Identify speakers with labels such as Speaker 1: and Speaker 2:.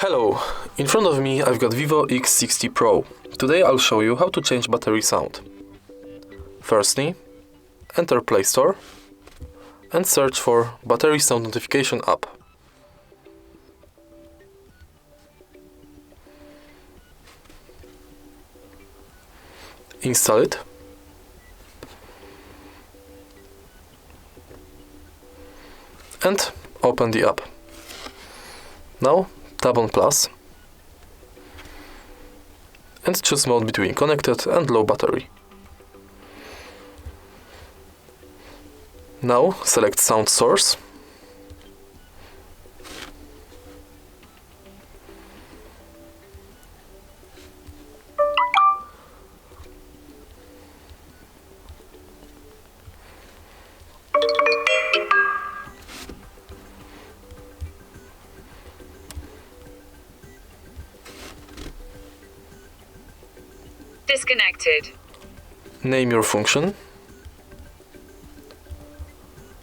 Speaker 1: Hello, in front of me I've got VIVO X60 Pro. Today I'll show you how to change battery sound. Firstly, enter Play Store and search for Battery Sound Notification app. Install it. And open the app. Now tap on plus and choose mode between connected and low battery. Now select sound source .
Speaker 2: Disconnected.
Speaker 1: Name your function .